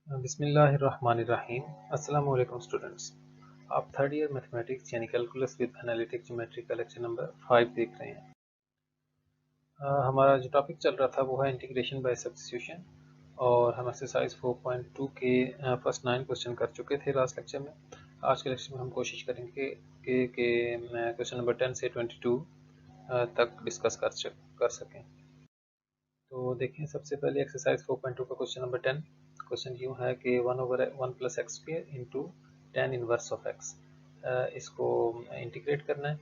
बिस्मिल्लाहिर्रहमानिर्रहीम। अस्सलाम वालेकुम स्टूडेंट्स। आप थर्ड ईयर मैथमेटिक्स यानी कैलकुलस विद एनालिटिक ज्योमेट्री का लेक्चर नंबर 5 देख रहे हैं। हमारा जो टॉपिक चल रहा था वो है इंटीग्रेशन बाय सब्स्टिट्यूशन और हम एक्सरसाइज 4.2 के फर्स्ट 9 क्वेश्चन कर चुके थे लास्ट लेक्चर में। आज के लेक्चर में हम कोशिश करेंगे कि क्वेश्चन नंबर 10 से 22 तक डिस्कस कर सकें। तो देखें, सबसे पहले एक्सरसाइज 4.2 का क्वेश्चन नंबर 10। क्वेश्चन यूँ है कि 1/1 plus x square into ten inverse of x, इसको इंटीग्रेट करना है।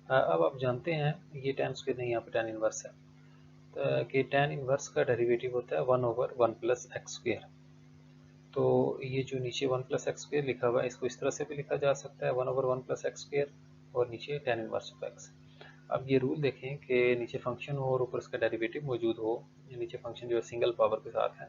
अब आप जानते हैं ये टेन स्क्वायर नहीं, यहाँ पे टेन इनवर्स है, तो कि टेन इनवर्स का डेरिवेटिव होता है 1/1 प्लस एक्स स्क्वायर। तो ये जो नीचे 1 प्लस एक्स स्क्वायर लिखा हुआ है, इसको इस तरह से भी लिखा जा सकता है 1/1 प्लस एक्स स्क्वायर और नीचे टेन इनवर्स ऑफ एक्स। अब ये रूल देखें कि नीचे फंक्शन हो और ऊपर इसका डेरिवेटिव मौजूद हो। नीचे फंक्शन जो है सिंगल पावर के साथ है,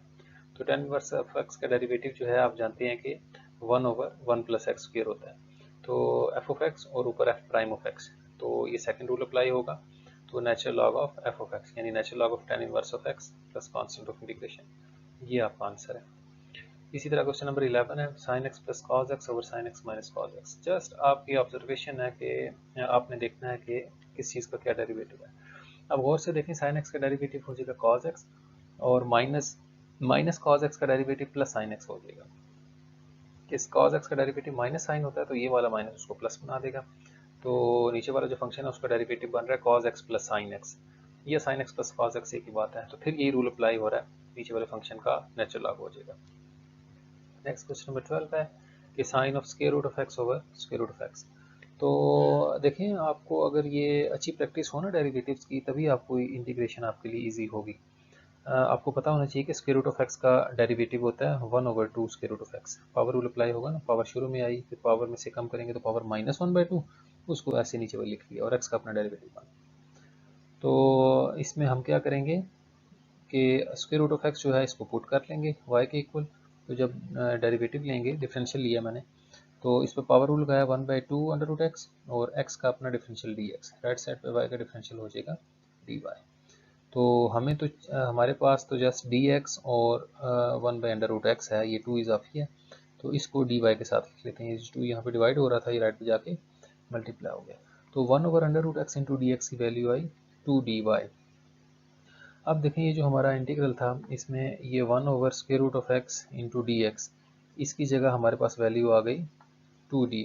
तो टेन इनवर्स ऑफ एक्स का डेरिवेटिव जो है आप जानते हैं कि 1/1 प्लस एक्स स्क्वायर होता है। तो एफ ऑफ एक्स और ऊपर एफ प्राइम ऑफ एक्स, तो ये सेकंड रूल अप्लाई होगा। तो natural log of f of x यानी natural log of ten inverse of x plus constant of integration, ये आपका आंसर है। इसी तरह क्वेश्चन नंबर 11 है sign x plus cos x over sine x minus cos x. Just आपकी observation है कि आपने देखना है कि किस चीज़ का क्या डेरिवेटिव है। अब गौर से देखें, साइन एक्स का डेरिवेटिव हो जाएगा कॉज एक्स और माइनस माइनस कॉज एक्स का डेरिवेटिव प्लस साइन एक्स हो जाएगा। किस कॉज एक्स का डेरिवेटिव माइनस साइन होता है तो ये वाला माइनस उसको प्लस बना देगा। तो नीचे वाला जो फंक्शन है उसका डेरिवेटिव बन रहा है cos x plus sine x. ये sine x plus cos x एक ही बात है, तो फिर यही रूल अप्लाई हो रहा है, नीचे वाले फंक्शन का नेचुरल लॉग हो जाएगा। नेक्स्ट क्वेश्चन नंबर 12 है कि sine of square root of x over square root of x. तो देखें, आपको अगर ये अच्छी प्रैक्टिस हो ना डेरिवेटिव्स की, तभी आपको इंटीग्रेशन आपके लिए इजी होगी। आपको पता होना चाहिए कि स्क्वायर रूट ऑफ एक्स का डेरिवेटिव होता है 1/2 square root of x. Power rule apply होगा ना, पावर शुरू में आई, फिर पावर में से कम करेंगे तो पावर -1/2, उसको ऐसे नीचे वाले लिख लिया और एक्स का अपना डेरिवेटिव बना। तो इसमें हम क्या करेंगे कि स्क्वायर रूट ऑफ एक्स जो है इसको पुट कर लेंगे y के इक्वल। तो जब डेरिवेटिव लेंगे, डिफरेंशियल लिया मैंने, तो इस पर पावर रूल लगाया 1/2 अंडर रूट एक्स और x का अपना डिफरेंशियल dx, राइट साइड पे y का डिफरेंशियल हो जाएगा dy। तो हमें तो हमारे पास तो जस्ट dx और 1/√x है, ये 2 इजाफी है, तो इसको dy के साथ लिख लेते हैं। ये 2 यहाँ पे डिवाइड हो रहा था, ये राइट पे जाके मल्टीप्लाई हो गया, तो 1/√x इंटू डी एक्स की वैल्यू आई 2dy। अब देखें, ये जो हमारा इंटीग्रल था इसमें ये 1/√x इंटू डी एक्स, इसकी जगह हमारे पास वैल्यू आ गई 2dy।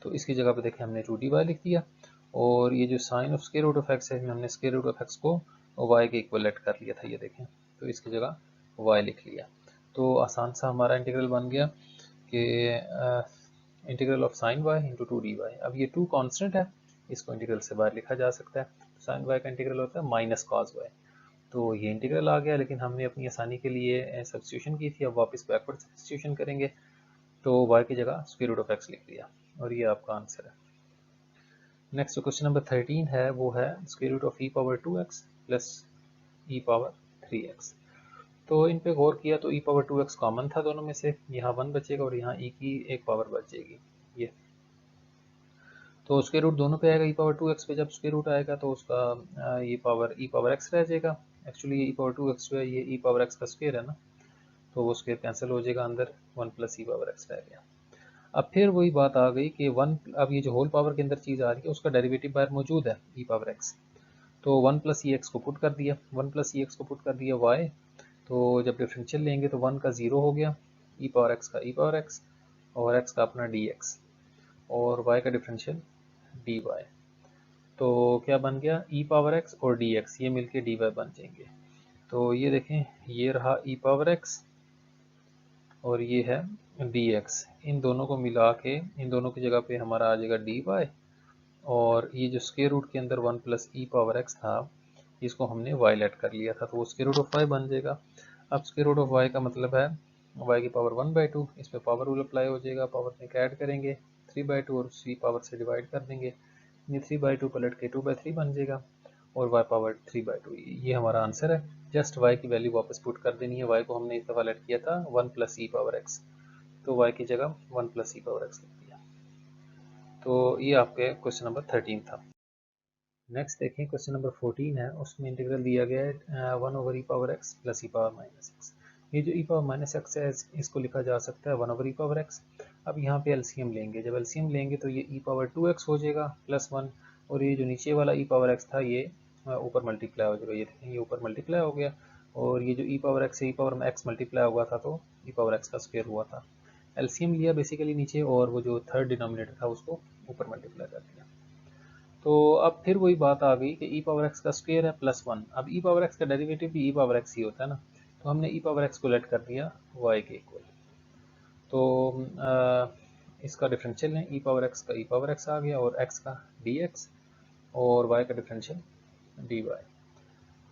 तो इसकी जगह पे देखें हमने 2dy लिख दिया, और ये जो sine of square root of x है, हमने स्क्वायर रूट ऑफ एक्स को y के इक्वलेट कर लिया था, ये देखें, तो इसकी जगह y लिख लिया। तो आसान सा हमारा इंटीग्रल बन गया कि integral of sine y into 2dy। अब ये 2 कांस्टेंट है, इसको इंटीग्रल से बाहर लिखा जा सकता है। साइन y का इंटीग्रल होता है माइनस कॉस y। तो ये इंटीग्रल आ गया, लेकिन हमने अपनी आसानी के लिए सब्स्टिट्यूशन की थी, अब वापस बैकवर्ड सब्स्टिट्यूशन करेंगे, तो y की जगह स्क्वायर रूट ऑफ एक्स लिख दिया और ये आपका आंसर है। नेक्स्ट जो क्वेश्चन नंबर 13 है वो है square root of e power 2x plus e power 3x। तो इन पे गौर किया तो e पावर 2x कॉमन था दोनों में से, यहाँ 1 बचेगा और यहाँ e की एक पावर बच जाएगी ये। तो स्क्वायर रूट दोनों पे आएगा, e पावर 2x पे जब स्क्वायर रूट आएगा तो उसका ये पावर e पावर x रह जाएगा। एक्चुअली e पावर 2x जो है ये e पावर x का स्क्वायर है ना, तो वो स्क्वायर कैंसिल हो जाएगा, अंदर 1 प्लस e पावर x रह गया। अब फिर वही बात आ गई कि 1, अब ये जो होल पावर के अंदर चीज़ आ रही है उसका डेरिवेटिव बाहर मौजूद है e पावर x, तो 1 प्लस ई एक्स को पुट कर दिया, 1 प्लस ई एक्स को पुट कर दिया y। तो जब डिफरेंशियल लेंगे तो 1 का 0 हो गया, e पावर x का e पावर x और x का अपना dx और y का डिफरेंशियल dy। तो क्या बन गया, e पावर x और dx ये मिलके dy बन जाएंगे। तो ये देखें, ये रहा e पावर x और ये है dx, इन दोनों को मिला के इन दोनों की जगह पे हमारा आ जाएगा dy, और ये जो स्क्वायर रूट के अंदर 1 प्लस ई पावर एक्स था इसको हमने y लेट कर लिया था, तो वो स्क्वायर रूट ऑफ y बन जाएगा। अब स्क्वायर रूट ऑफ y का मतलब है y की पावर 1/2, इस पर पावर रूल अप्लाई हो जाएगा, पावर में ऐड करेंगे 3/2 और उसी पावर से डिवाइड कर देंगे, ये 3/2 पलट के 2/3 बन जाएगा और y पावर 3/2, ये हमारा आंसर है। जस्ट y की वैल्यू वापस पुट कर देनी है, y को हमने इस दफ़ा लेट किया था 1 प्लस ई पावर एक्स, तो y की जगह 1 प्लस ई पावर एक्स लिख दिया। तो ये आपके क्वेश्चन नंबर 13 था। नेक्स्ट देखें, क्वेश्चन नंबर 14 है, उसमें इंटीग्रल दिया गया है 1/e power x plus e power minus x. ये जो ई पावर माइनस एक्स है इसको लिखा जा सकता है 1 ओवर ई पावर एक्स। अब यहाँ पे एलसीएम लेंगे, जब एलसीएम लेंगे तो ये ई पावर 2x हो जाएगा +1, और ये जो नीचे वाला ई पावर एक्स था ये ऊपर मल्टीप्लाई हो जाएगा। ये देखें ये ऊपर मल्टीप्लाई हो गया, और ये जो ई पावर एक्स से ई पावर एक्स मल्टीप्लाई हुआ था तो ई पावर एक्स का स्क्वायर हुआ था। एलसीएम लिया बेसिकली नीचे, और वो जो थर्ड डिनोमिनेटर था उसको ऊपर मल्टीप्लाई कर दिया। तो अब फिर वही बात आ गई कि ई पावर एक्स का स्क्वायर है +1। अब ई पावर एक्स का डेरिवेटिव भी ई पावर एक्स ही होता है ना, तो हमने ई पावर एक्स को लेट कर दिया y के इक्वल। तो इसका डिफरेंशियल है, ई पावर एक्स का ई पावर एक्स आ गया, और x का dx, और y का डिफरेंशियल dy।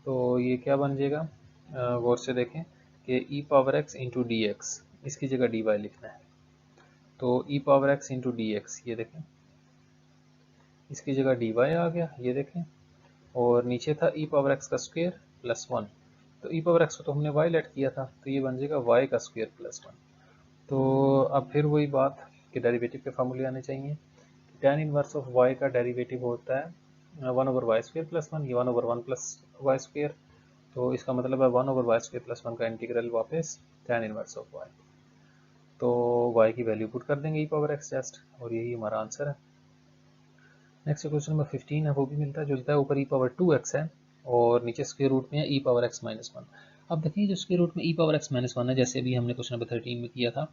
तो ये क्या बन जाएगा, गौर से देखें कि e power x into d x, इसकी जगह dy लिखना है। तो e power x into d x, ये देखें इसकी जगह dy आ गया, ये देखें, और नीचे था ई पावर एक्स का स्क्वायर +1। तो ई पावर एक्स को तो हमने y लेट किया था, तो ये बन जाएगा y का स्क्वायर +1। तो अब फिर वही बात कि डेरिवेटिव के फार्मूले आने चाहिए। tan इनवर्स ऑफ y का डेरिवेटिव होता है 1 ओवर वाई स्क्वायर +1, ये 1 ओवर 1 प्लस वाई स्क्वायर। तो इसका मतलब है 1 ओवर वाई स्क्वायर +1 का इंटीग्रल वापस tan इनवर्स ऑफ y। तो y की वैल्यू पुट कर देंगे ई पावर एक्स जस्ट, और यही हमारा आंसर है। नेक्स्ट क्वेश्चन नंबर 15 है, वो भी मिलता जुलता है, ऊपर ई पावर 2x है और नीचे स्क्वायर रूट में है ई पावर x -1। अब देखिए जो स्क्वायर रूट में ई पावर x -1 है, जैसे भी हमने क्वेश्चन नंबर 13 में किया था,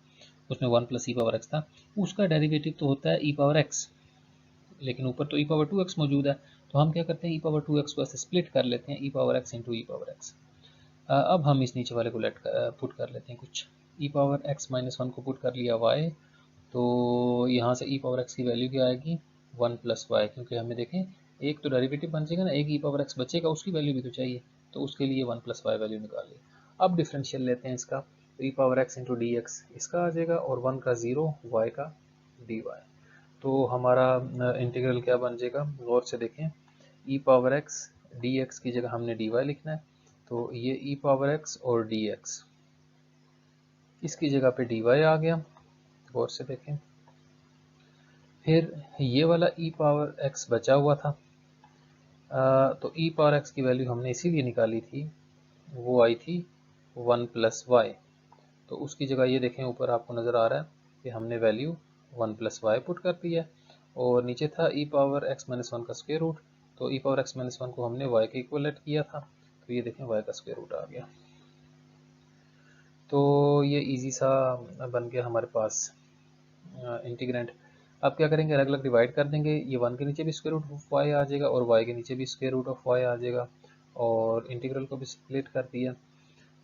उसमें 1 प्लस ई पावर x था, उसका डेरिवेटिव तो होता है ई पावर x, लेकिन ऊपर तो ई पावर 2x मौजूद है। तो हम क्या करते हैं, ई पावर 2x को ऐसे स्प्लिट कर लेते हैं, ई पावर x इंटू ई पावर x। अब हम इस नीचे वाले को पुट कर लेते हैं कुछ, ई पावर x -1 को पुट कर लिया y, तो यहाँ से ई पावर x की वैल्यू क्या आएगी 1 प्लस वाई, क्योंकि हमें देखें एक तो डेरिवेटिव बन जाएगा ना, एक ई पावर x बचेगा, उसकी वैल्यू भी तो चाहिए, तो उसके लिए 1 प्लस वाई वैल्यू निकाल ली। अब डिफरेंशियल लेते हैं इसका, तो e power x into d x इसका आ जाएगा, और 1 का 0 y का डी वाई। तो हमारा इंटीग्रल क्या बन जाएगा, गौर से देखें, ई पावर x डी एक्स की जगह हमने डी वाई लिखना है, तो ये ई पावर x और डी एक्स, इसकी जगह पे डी वाई आ गया, गौर से देखें। फिर ये वाला ई पावर x बचा हुआ था, तो ई पावर x की वैल्यू हमने इसीलिए निकाली थी, वो आई थी 1 प्लस वाई। तो उसकी जगह ये देखें ऊपर आपको नज़र आ रहा है कि हमने वैल्यू 1 प्लस वाई पुट कर दी है, और नीचे था ई पावर x -1 का स्क्वायर रूट, तो ई पावर x -1 को हमने y के इक्वलेट किया था, तो ये देखें y का स्क्वायर रूट आ गया। तो ये इजी सा बन गया हमारे पास इंटीग्रेंट। अब क्या करेंगे, अलग अलग डिवाइड कर देंगे, ये 1 के नीचे भी स्क्वायर रूट ऑफ वाई आ जाएगा, और y के नीचे भी स्क्वायर रूट ऑफ वाई आ जाएगा, और इंटीग्रल को भी स्प्लिट कर दिया,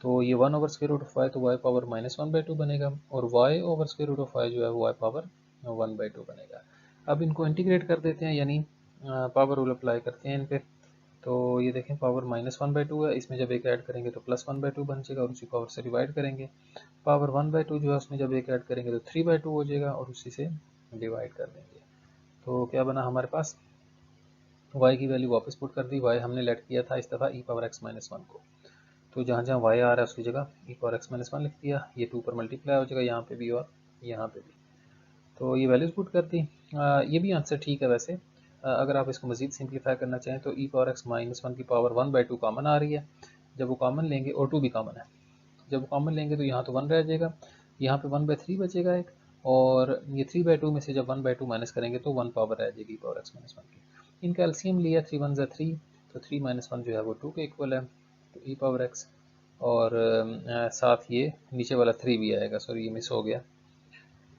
तो ये 1 over square root of y तो y पावर -1/2 बनेगा, और y over square root of y जो है वो y पावर 1/2 बनेगा। अब इनको इंटीग्रेट कर देते हैं, यानी पावर रूल अप्लाई करते हैं इन पे। तो ये देखें पावर -1/2 है, इसमें जब एक ऐड करेंगे तो +1/2 बन जाएगा, और उसी पावर से डिवाइड करेंगे। पावर 1/2 जो है उसमें जब एक ऐड करेंगे तो 3/2 हो जाएगा, और उसी से डिवाइड कर देंगे। तो क्या बना हमारे पास, y की वैल्यू वापस पुट कर दी, y हमने लेट किया था इस दफ़ा ई पावर x -1 को, तो जहाँ जहाँ y आ रहा है उसकी जगह ई पावर x -1 लिख दिया, ये 2 पर मल्टीप्लाई हो जाएगा यहाँ पे भी और यहाँ पे भी, तो ये वैल्यूज पुट कर दी। ये भी आंसर ठीक है वैसे। अगर आप इसको मज़ीद सिंप्लीफाई करना चाहें तो ई पावर x -1 की पावर 1/2 कॉमन आ रही है, जब वो कॉमन लेंगे, और 2 भी कॉमन है, जब वो कॉमन लेंगे तो यहाँ तो 1 रह जाएगा, यहाँ पे 1/3 बचेगा एक, और ये 3/2 में से जब 1/2 माइनस करेंगे तो 1 पावर रह जाएगी पावर x -1 की। इनका एलसीएम लिया, 3 1 3, तो 3 - 1 जो है वो 2 के इक्वल है, तो ई पावर x, और साथ ये नीचे वाला 3 भी आएगा, सॉरी ये मिस हो गया,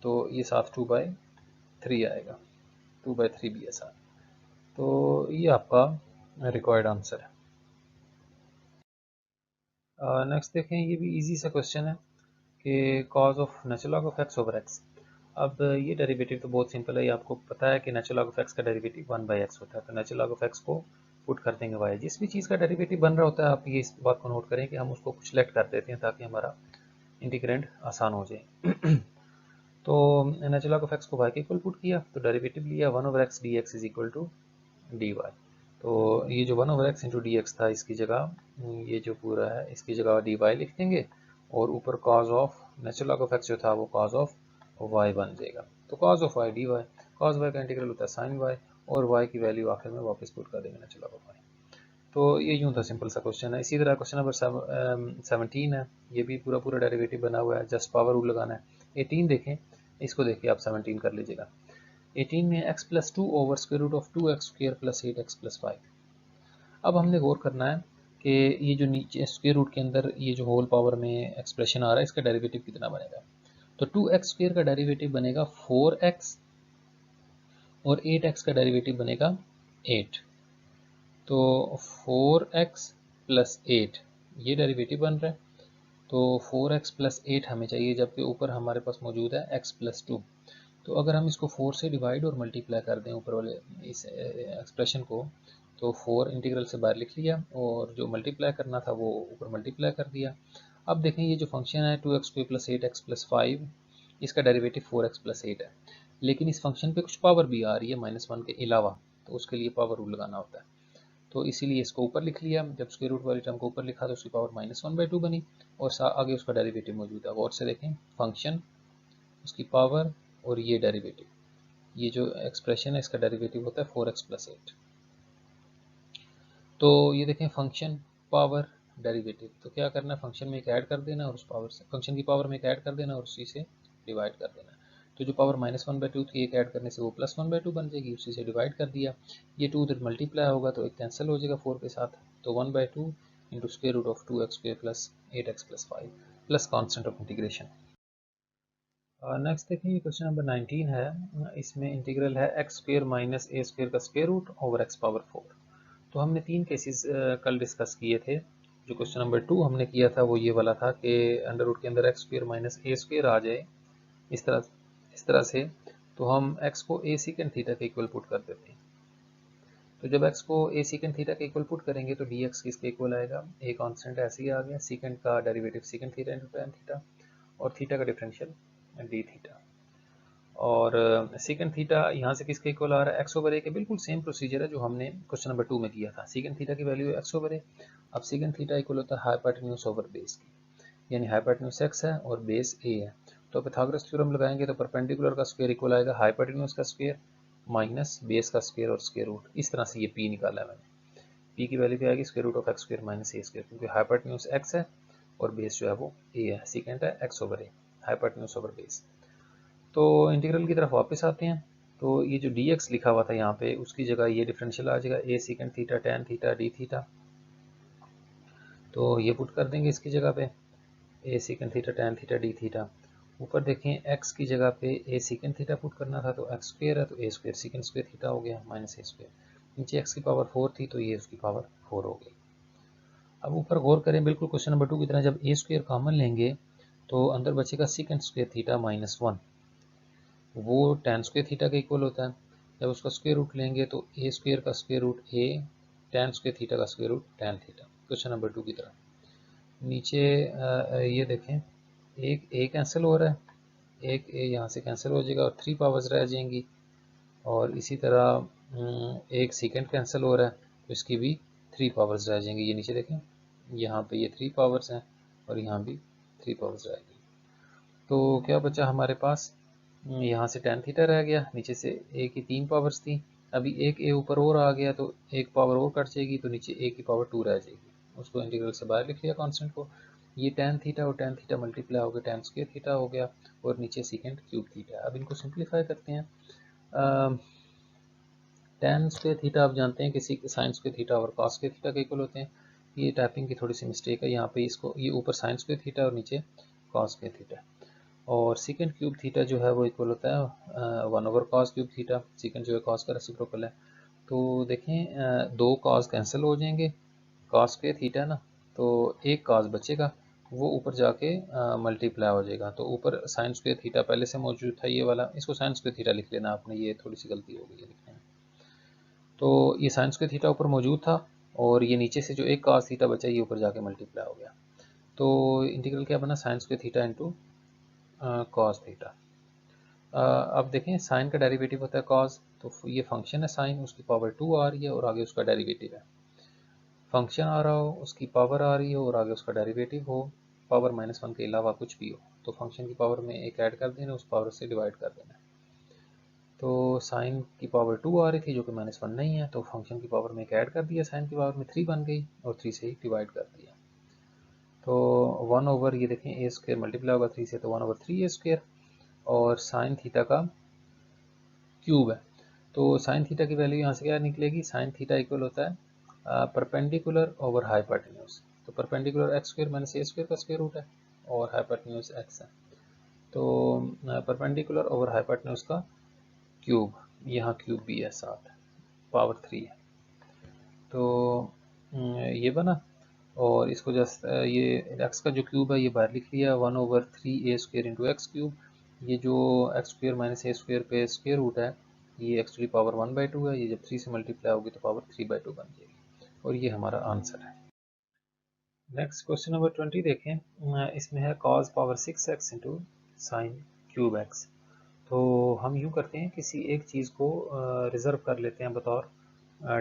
तो ये साथ 2/3 आएगा, 2/3 भी है साथ। तो ये आपका रिक्वायर्ड आंसर है। नेक्स्ट देखें, ये भी इजी सा क्वेश्चन है कि cause of natural log of x over x. अब ये डेरिवेटिव तो बहुत सिंपल है, ये आपको पता है कि नेचुरल लॉग ऑफ एक्स का डेरिवेटिव 1/x होता है, तो नेचुरल लॉग ऑफ एक्स को पुट कर देंगे y। जिस भी चीज़ का डेरिवेटिव बन रहा होता है, आप ये इस बात को नोट करें कि हम उसको कुछ सेलेक्ट कर देते हैं ताकि हमारा इंटीग्रेंड आसान हो जाए। तो नेचुरल लॉग ऑफ एक्स को y के इक्वल पुट किया, तो डेरिवेटिव लिया 1 over x d x is equal to d y. तो ये जो 1 over x into d x था, इसकी जगह ये जो पूरा है इसकी जगह डी वाई लिख देंगे, और ऊपर cos of natural log of x जो था वो कॉज ऑफ वाई बन जाएगा, तो cos of y d y, cos y का इंटीग्रल होता है साइन वाई, और वाई की वैल्यू आखिर में वापस पुट कर देंगे नेचुरल लॉग ऑफ वाई। तो ये यूँ था, सिंपल सा क्वेश्चन है। इसी तरह क्वेश्चन नंबर 17 है, ये भी पूरा पूरा डेरिवेटिव बना हुआ है, जस्ट पावर रूल लगाना है। 18 देखें, इसको देखिए आप 17 कर लीजिएगा। 18 में x+2 over square root of 2x² plus 8x+5। अब हमने गौर करना है कि ये जो नीचे स्क्वायर रूट के अंदर ये जो होल पावर में एक्सप्रेशन आ रहा है, इसका डेरिवेटिव कितना बनेगा। तो 2x² का डेरिवेटिव बनेगा 4x और 8x का डेरिवेटिव बनेगा 8। तो 4x प्लस 8 ये डेरिवेटिव बन रहा है। तो 4x प्लस 8 हमें चाहिए, जबकि ऊपर हमारे पास मौजूद है x+2। तो अगर हम इसको 4 से डिवाइड और मल्टीप्लाई कर दें ऊपर वाले इस एक्सप्रेशन को, तो 4 इंटीग्रल से बाहर लिख लिया और जो मल्टीप्लाई करना था वो ऊपर मल्टीप्लाई कर दिया। अब देखें ये जो फंक्शन है 2x² प्लस 8x+5, इसका डेरिवेटिव 4x प्लस 8 है, लेकिन इस फंक्शन पे कुछ पावर भी आ रही है -1 के अलावा, तो उसके लिए पावर रूल लगाना होता है। तो इसीलिए इसको ऊपर लिख लिया। जब स्क्वायर रूट वाली टर्म को ऊपर लिखा तो उसकी पावर -1/2 बनी और आगे उसका डेरिवेटिव मौजूद है। गौर से देखें, फंक्शन, उसकी पावर और ये डेरिवेटिव, ये जो एक्सप्रेशन है इसका डेरिवेटिव होता है 4x प्लस 8। तो ये देखें, फंक्शन, पावर, डेरिवेटिव, तो क्या करना है, फंक्शन में एक ऐड कर देना और उस पावर से, फंक्शन की पावर में एक ऐड कर देना और उसी से डिवाइड कर देना। तो जो पावर -1/2 थी, एक ऐड करने से वो +1/2 बन जाएगी, उसी से डिवाइड कर दिया। ये 2 उधर मल्टीप्लाई होगा तो एक कैंसिल हो जाएगा 4 के साथ, तो 1/2 into square root of 2x² plus 8x+5 plus constant of integration. Next देखिए, ये क्वेश्चन नंबर 19 है। इसमें इंटीग्रल है x² माइनस a² का स्क्वायर रूट ओवर x⁴। तो हमने 3 केसेस कल डिस्कस किए थे। जो क्वेश्चन नंबर 2 हमने किया था वो ये वाला था कि अंडर रूट के अंदर x² माइनस a² आ जाए इस तरह से, तो हम x को a सेकेंड थीटा के इक्वल पुट कर देते हैं। तो जब x को a सेकेंड थीटा के इक्वल पुट करेंगे तो dx किसके इक्वल आएगा, a कांस्टेंट ऐसे ही आ गया, सेकेंड का derivative second theta into tan theta और थीटा का डिफरेंशियल d थीटा। और सेकेंड थीटा यहाँ से किसके इक्वल आ रहा है, x/a के। बिल्कुल सेम प्रोसीजर है जो हमने क्वेश्चन नंबर 2 में किया था। सेकेंड थीटा की वैल्यू है x/a। अब सेकेंड थीटा इक्वल होता है हाइपोटेन्यूज ओवर बेस की, यानी हाइपोटेन्यूज x है और बेस a है। तो पाइथागोरस थ्योरम लगाएंगे तो परपेंडिकुलर का स्क्वायर इक्वल आएगा हाइपोटेन्यूज का स्क्वायर माइनस बेस का स्क्वायर और स्क्वायर रूट। इस तरह से ये p निकाला है मैंने। p की वैल्यू क्या आएगी, square root of x² minus a², क्योंकि हाइपोटेन्यूज x है और बेस जो है वो a है। सेकेंड है x/a, हाइपोटेन्यूज ओवर बेस। तो इंटीग्रल की तरफ वापस आते हैं। तो ये जो dx लिखा हुआ था यहाँ पे, उसकी जगह ये डिफरेंशियल आ जाएगा a second theta tan theta d theta. तो ये पुट कर देंगे इसकी जगह पे, a second theta tan theta d theta. ऊपर देखें x की जगह पे a सेकेंड थीटा पुट करना था, तो x² है तो a² सेकेंड स्क्वायर थीटा हो गया माइनस a²। नीचे x की पावर 4 थी तो ये उसकी पावर 4 हो गई। अब ऊपर गौर करें, बिल्कुल क्वेश्चन नंबर 2 की तरह, जब a² कॉमन लेंगे तो अंदर बचेगा सेकेंड स्क्वायर थीटा -1, वो tan स्क्वायर थीटा के इक्वल होता है। जब उसका स्क्वायर रूट लेंगे तो a² का square root a tan square theta का square root tan theta, question number 2 की तरह। नीचे ये देखें, एक a कैंसिल हो रहा है, एक a यहाँ से कैंसिल हो जाएगा और 3 पावर्स रह जाएंगी, और इसी तरह एक सेकेंड कैंसिल हो रहा है तो इसकी भी 3 पावर्स रह जाएंगी। ये नीचे देखें, यहाँ पे ये 3 पावर्स हैं और यहाँ भी 3 पावर्स रहेगी। तो क्या बचा हमारे पास, यहाँ से tan थीटा रह गया, नीचे से a की 3 पावर्स थी, अभी एक a ऊपर और आ गया तो एक पावर और कट जाएगी, तो नीचे a की पावर 2 रह जाएगी। उसको इंटीग्रल से बाहर लिख लिया कांस्टेंट को। ये tan थीटा और tan थीटा मल्टीप्लाई हो गया tan स्क्वायर थीटा हो गया, और नीचे सेकेंड क्यूब थीटा। अब इनको सिंप्लीफाई करते हैं। tan स्क्वायर थीटा आप जानते हैं कि साइन स्क्वायर थीटा और कॉस स्क्वायर थीटा के इक्वल होते हैं। ये टाइपिंग की थोड़ी सी मिस्टेक है, यहाँ पे इसको ये ऊपर साइन स्क्वायर थीटा और नीचे कॉस स्क्वायर थीटा, और सेकेंड क्यूब थीटा जो है वो इक्वल होता है 1/cos क्यूब थीटा। सेकेंड जो है कॉस का रेसिप्रोकल है। तो देखें, 2 कॉस कैंसिल हो जाएंगे, कॉस स्क्वायर थीटा ना, तो एक कॉस बचेगा, वो ऊपर जाके मल्टीप्लाई हो जाएगा। तो ऊपर साइन स्क्वायर थीटा पहले से मौजूद था ये वाला, इसको साइन स्क्वायर थीटा लिख लेना आपने, ये थोड़ी सी गलती हो गई है लिखने में। तो ये साइन स्क्वायर थीटा ऊपर मौजूद था और ये नीचे से जो एक कॉस थीटा बचा ये ऊपर जाके मल्टीप्लाई हो गया। तो इंटीग्रल क्या बना, sine square theta into cos theta. अब देखें, साइन का डेरिवेटिव होता है कॉस, तो ये फंक्शन है साइन, उसकी पावर 2 आ रही है और आगे उसका डेरिवेटिव है। फंक्शन आ रहा हो, उसकी पावर आ रही हो और आगे उसका डेरिवेटिव हो, पावर -1 के अलावा कुछ भी हो, तो फंक्शन की पावर में एक ऐड कर देना, उस पावर से डिवाइड कर देना। तो साइन की पावर 2 आ रही थी जो कि -1 नहीं है, तो फंक्शन की पावर में एक ऐड कर दिया, साइन की पावर में 3 बन गई और 3 से ही डिवाइड कर दिया। तो 1 ओवर ये देखें ए स्क्वायर मल्टीप्लाई होगा 3 से, तो 1 ओवर 3 ए स्क्वायर, और साइन थीटा का क्यूब है। तो साइन थीटा की वैल्यू यहाँ से क्या निकलेगी, साइन थीटा इक्वल होता है परपेंडिकुलर ओवर हाइपोटेन्यूज। तो परपेंडिकुलर एक्स स्क्वायर माइनस ए स्क्वायर का स्क्वायर रूट है और हाइपोटेन्यूज एक्स है। तो परपेंडिकुलर ओवर हाइपोटेन्यूज का क्यूब, यहाँ क्यूब भी है साथ, पावर 3 है। तो ये बना, और इसको जस्ट ये एक्स का जो क्यूब है ये बाहर लिख लिया, 1 ओवर 3 ए स्क्वायर इंटू एक्स क्यूब। ये जो एक्स स्क्वायर माइनस ए स्क्वायर पे स्क्वायर रूट है, ये एक्चुअली पावर 1/2 है, ये जब 3 से मल्टीप्लाई होगी तो पावर 3/2 बन जाएगी, और ये हमारा आंसर है। नेक्स्ट क्वेश्चन नंबर 20 देखें, इसमें है cos power 6x into sine cube x. तो हम यूँ करते हैं, किसी एक चीज़ को रिजर्व कर लेते हैं बतौर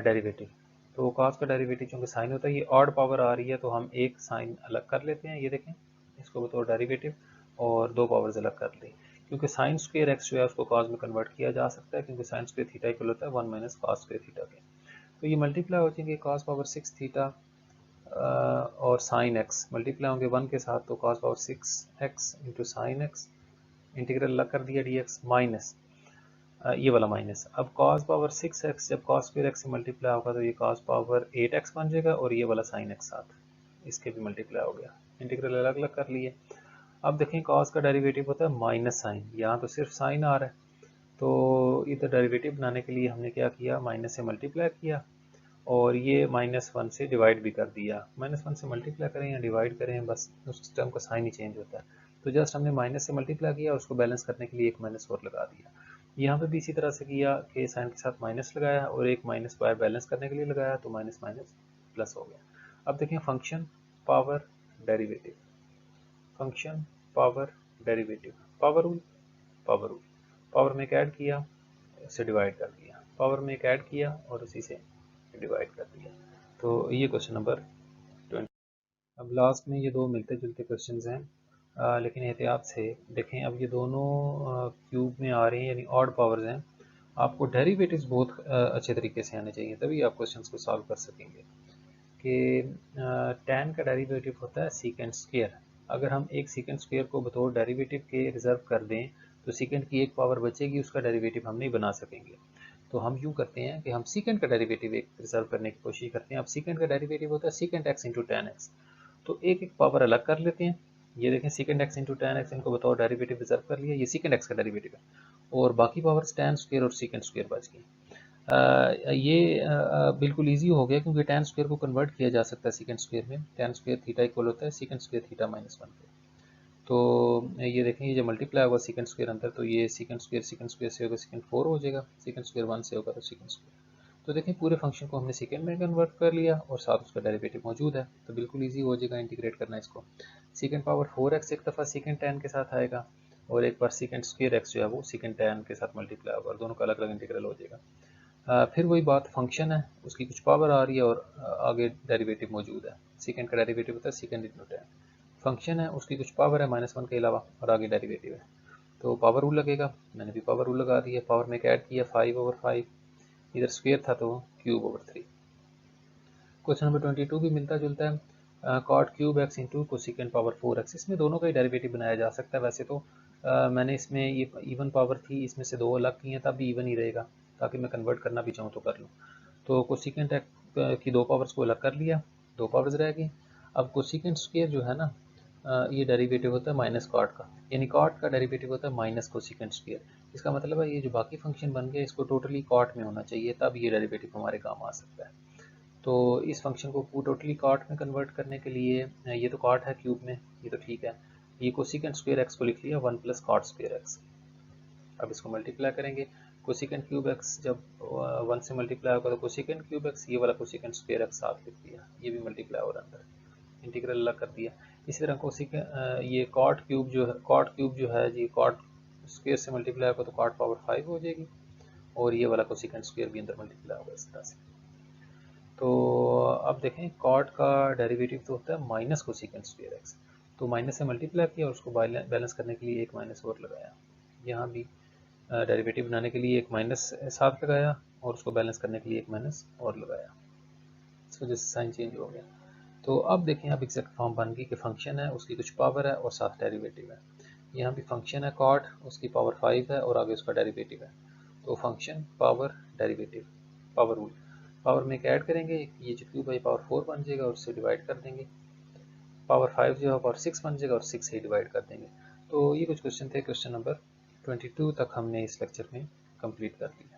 डेरिवेटिव। तो cos का डेरिवेटिव चूँकि साइन होता है, ये ऑड पावर आ रही है तो हम एक साइन अलग कर लेते हैं, ये देखें इसको बतौर डेरिवेटिव, और दो पावर्स अलग कर ली, क्योंकि साइन स्क्वेयर एक्स जो है उसको cos में कन्वर्ट किया जा सकता है, क्योंकि साइन स्क्वेयर थीटा इक्वल होता है 1 माइनस cos स्क्वेयर थीटा के। तो ये मल्टीप्लाई हो जाएंगे, cos पावर 6 थीटा और साइन एक्स मल्टीप्लाई होंगे 1 के साथ, तो cos power 6x into sine x, integral अलग कर दिया dx, माइनस ये वाला माइनस। अब cos पावर 6x जब cos स्क्वायर x से मल्टीप्लाई होगा तो ये cos पावर 8x बन जाएगा, और ये वाला साइन x साथ इसके भी मल्टीप्लाई हो गया, इंटीग्रल अलग अलग कर लिए। अब देखें cos का डेरिवेटिव होता है माइनस साइन, यहाँ तो सिर्फ साइन आ रहा है, तो इधर डेरिवेटिव बनाने के लिए हमने क्या किया, माइनस से मल्टीप्लाई किया, और ये -1 से डिवाइड भी कर दिया। -1 से मल्टीप्लाई करें या डिवाइड करें, बस उस टर्म का साइन ही चेंज होता है। तो जस्ट हमने माइनस से मल्टीप्लाई किया और उसको बैलेंस करने के लिए एक माइनस और लगा दिया। यहाँ पे भी इसी तरह से किया कि साइन के साथ माइनस लगाया और एक माइनस बाय बैलेंस करने के लिए लगाया, तो माइनस माइनस प्लस हो गया। अब देखें function power derivative, function power derivative, power rule, power rule, power में एक ऐड किया, उससे डिवाइड कर दिया, पावर में एक ऐड किया और उसी से डिवाइड कर दिया। तो ये क्वेश्चन नंबर 20। अब लास्ट में ये दो मिलते जुलते क्वेश्चंस हैं, लेकिन एहतियात से देखें। अब ये दोनों क्यूब में आ रहे हैं, यानी ऑड पावर्स हैं। आपको डेरिवेटिव्स बहुत अच्छे तरीके से आने चाहिए, तभी आप क्वेश्चंस को सॉल्व कर सकेंगे। कि tan का डेरिवेटिव होता है सीकेंड स्क्वायर। अगर हम एक सीकेंड स्क्वायर को बतौर डेरिवेटिव के रिजर्व कर दें तो सीकेंड की एक पावर बचेगी, उसका डेरिवेटिव हम नहीं बना सकेंगे। तो हम यूँ करते हैं कि हम सीकेंड का डेरिवेटिव एक रिजर्व करने की कोशिश करते हैं। अब सीकेंड का डेरिवेटिव होता है सीकेंड एक्स इंटू टेन एक्स, तो एक एक पावर अलग कर लेते हैं। ये देखें सीकेंड एक्स इंटू टेन एक्स, इनको बतौर डेरिवेटिव रिजर्व कर लिया, ये सीकेंड एक्स का डेरिवेटिव है, और बाकी पावर्स टेन स्क्वायर और सीकेंड स्क्वायर बच गई। ये बिल्कुल इजी हो गया, क्योंकि टेन स्क्वायर को कन्वर्ट किया जा सकता है सीकेंड स्क्वायर में। टेन स्क्वायर थीटा इक्वल होता है सीकेंड स्क्वायर थीटा -1 के। तो ये देखें, ये जब मल्टीप्लाई होगा सीकेंड स्क्वायर अंदर, तो ये सीकेंड स्क्वायर से होगा सीकेंड 4 हो जाएगा, सीकेंड स्क्वायर 1 से होगा तो सीकेंड स्क्वायर। तो देखें पूरे फंक्शन को हमने सेकेंड में कन्वर्ट कर लिया और साथ उसका डेरिवेटिव मौजूद है, तो बिल्कुल इजी हो जाएगा इंटीग्रेट करना इसको। सेकेंड पावर 4x एक दफ़ा सेकेंड टेन के साथ आएगा, और एक बार सेकेंड स्क्वायर एक्स जो है वो सेकेंड टेन के साथ मल्टीप्लाई होगा, और दोनों का अलग अलग इंटीग्रल हो जाएगा। फिर वही बात, फंक्शन है उसकी कुछ पावर आ रही है और आगे डेरिवेटिव मौजूद है। सेकेंड का डेरिवेटिव होता है सेकेंड इंटू टेन, फंक्शन है उसकी कुछ पावर है -1 के अलावा, और आगे डेरिवेटिव है, तो पावर रूल लगेगा। मैंने भी पावर रूल लगा दी है, पावर में ऐड किया 5/5, इधर स्क्वेयर था तो क्यूब/3। क्वेश्चन नंबर 22 भी मिलता जुलता है, cot cube x into cosecant power 4x। इसमें दोनों का ही डेरिवेटिव बनाया जा सकता है। वैसे तो मैंने इसमें ये इवन पावर थी, इसमें से दो अलग की हैं, तब भी इवन ही रहेगा, ताकि मैं कन्वर्ट करना भी चाहूँ तो कर लूँ। तो कोसिकेंट की दो पावर्स को अलग कर लिया, दो पावर्स रह गई। अब कोसिकेंट स्क्वायर जो है ना, ये डेरिवेटिव होता है माइनस कॉट का, यानी कॉट का डेरिवेटिव होता है माइनस कोसिकेंट स्क्वायर। इसका मतलब है ये जो बाकी फंक्शन बन गया इसको टोटली कॉट में होना चाहिए, तब ये डेरिवेटिव हमारे काम आ सकता है। तो इस फंक्शन को टोटली कॉट में कन्वर्ट करने के लिए, ये तो कॉट है क्यूब में, ये तो ठीक है, ये कोसिकेंट स्क्वायर एक्स को लिख लिया 1 प्लस कॉट स्क्वायर एक्स। अब इसको मल्टीप्लाई करेंगे, कोसिकेंट क्यूब एक्स जब 1 से मल्टीप्लाई होगा तो कोसिकेंट क्यूब एक्स, ये वाला कोसिकेंट स्क्वायर एक्स साथ लिख दिया, ये भी मल्टीप्लाई हो रहा है अंदर, इंटीग्रल अलग कर दिया। इसी तरह कोसिकेंट ये कॉट क्यूब जो है जी, कॉट स्क्वायर से मल्टीप्लाई होगा तो कॉट पावर 5 हो जाएगी, और ये वाला कोसिकेंट स्क्वायर भी अंदर मल्टीप्लाई होगा इस तरह से। तो अब देखें कॉट का डेरिवेटिव तो होता है माइनस कोसिकेंट स्क्वायर एक्स, तो माइनस से मल्टीप्लाई किया और उसको बैलेंस करने के लिए एक माइनस और लगाया। यहाँ भी डेरिवेटिव बनाने के लिए एक माइनस साथ लगाया और उसको बैलेंस करने के लिए एक माइनस और लगाया, इस वजह से साइन चेंज हो गया। तो अब देखें, अब एग्जैक्ट फॉर्म बन गई कि फंक्शन है, उसकी कुछ पावर है और साथ डेरिवेटिव है। यहाँ भी फंक्शन है कॉट, उसकी पावर 5 है और आगे उसका डेरिवेटिव है। तो function power derivative, power rule, power में एक ऐड करेंगे, ये जो क्यू बाई पावर 4 बन जाएगा और उससे डिवाइड कर देंगे, पावर 5 जो है पावर 6 बन जाएगा और 6 से डिवाइड कर देंगे। तो ये कुछ क्वेश्चन थे, क्वेश्चन नंबर 22 तक हमने इस लेक्चर में कंप्लीट कर दिया।